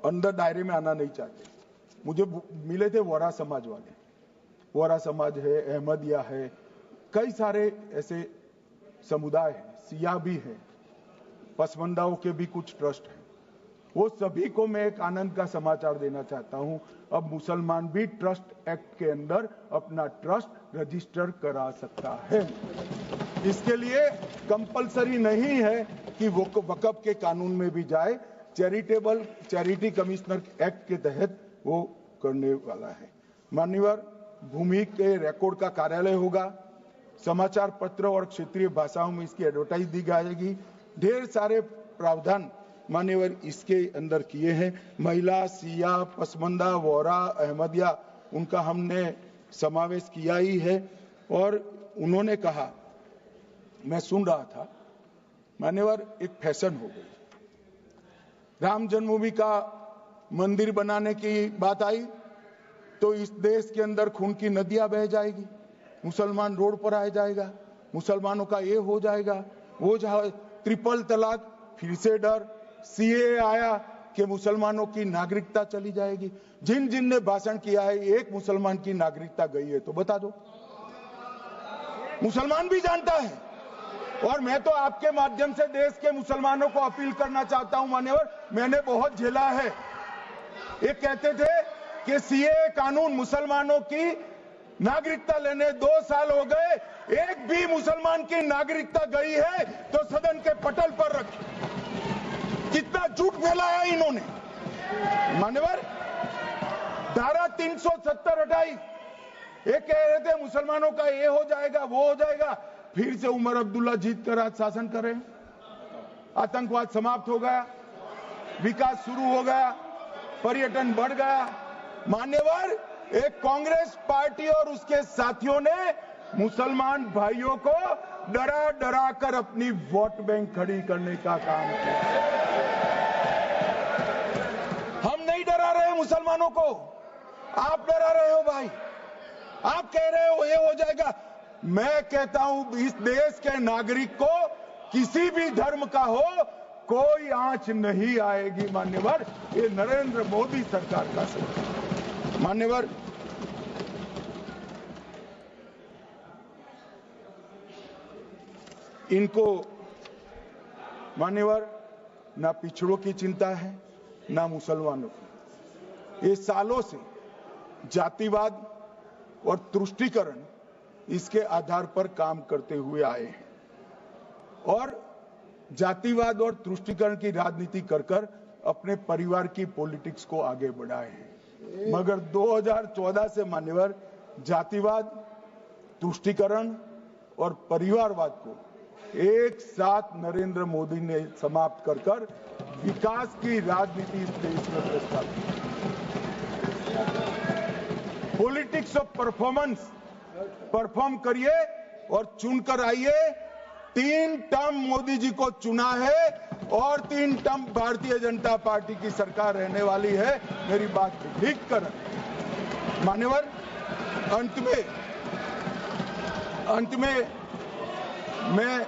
अंदर दायरे में आना नहीं चाहते। मुझे मिले थे वोरा समाज वाले, वोरा समाज है, अहमदिया है, कई सारे ऐसे समुदाय हैं, सिया भी है, पसमंदाओं के भी कुछ ट्रस्ट हैं। वो सभी को मैं एक आनंद का समाचार देना चाहता हूं, अब मुसलमान भी ट्रस्ट एक्ट के अंदर अपना ट्रस्ट रजिस्टर करा सकता है। इसके लिए कंपलसरी नहीं है कि वो वक्फ के कानून में भी जाए, चैरिटी कमिश्नर एक्ट के तहत वो करने वाला है। मान्यवर, भूमि के रिकॉर्ड का कार्यालय होगा, समाचार पत्र और क्षेत्रीय भाषाओं में इसकी एडवर्टाइज दी जाएगी। ढेर सारे प्रावधान मान्यवर इसके अंदर किए हैं। महिला, सिया, पसमंदा, वोरा, अहमदिया, उनका हमने समावेश किया ही है। और उन्होंने कहा, मैं सुन रहा था, मान्यवर एक फैशन हो गई, राम जन्मभूमि का मंदिर बनाने की बात आई तो इस देश के अंदर खून की नदियां बह जाएगी, मुसलमान रोड पर आ जाएगा, मुसलमानों का ये हो जाएगा, वो ट्रिपल तलाक, फिर से डर, सीए आया कि मुसलमानों की नागरिकता चली जाएगी। जिन जिन ने भाषण किया है, एक मुसलमान की नागरिकता गई है तो बता दो। मुसलमान भी जानता है। और मैं तो आपके माध्यम से देश के मुसलमानों को अपील करना चाहता हूं, मान्यवर, मैंने बहुत झेला है। एक कहते थे कि सीए कानून मुसलमानों की नागरिकता लेने 2 साल हो गए, एक भी मुसलमान की नागरिकता गई है तो सदन के पटल पर रख। कितना झूठ फैलाया इन्होंने। मान्यवर, धारा 370 हटाई, ये कह रहे थे मुसलमानों का ये हो जाएगा, वो हो जाएगा, फिर से उमर अब्दुल्ला जीत कर आज शासन कर रहे हैं। आतंकवाद समाप्त हो गया, विकास शुरू हो गया, पर्यटन बढ़ गया। मान्यवर, एक कांग्रेस पार्टी और उसके साथियों ने मुसलमान भाइयों को डरा डरा कर अपनी वोट बैंक खड़ी करने का काम किया। हम नहीं डरा रहे मुसलमानों को, आप डरा रहे हो भाई। आप कह रहे हो ये हो जाएगा। मैं कहता हूं इस देश के नागरिक को किसी भी धर्म का हो कोई आंच नहीं आएगी। मान्यवर, ये नरेंद्र मोदी सरकार का सरकार। मान्यवर, इनको मान्यवर ना पिछड़ों की चिंता है ना मुसलमानों की। ये सालों से जातिवाद और तुष्टीकरण इसके आधार पर काम करते हुए आए हैं और जातिवाद और तुष्टीकरण की राजनीति कर कर अपने परिवार की पॉलिटिक्स को आगे बढ़ाए हैं। मगर 2014 से मान्यवर जातिवाद, तुष्टीकरण और परिवारवाद को एक साथ नरेंद्र मोदी ने समाप्त कर कर विकास की राजनीति इस देश में प्रस्तावित की। पॉलिटिक्स ऑफ परफॉर्मेंस, परफॉर्म करिए और चुनकर आइए। 3 टर्म मोदी जी को चुना है और 3 टर्म भारतीय जनता पार्टी की सरकार रहने वाली है। मेरी बात ठीक कर। मान्यवर, अंत में मैं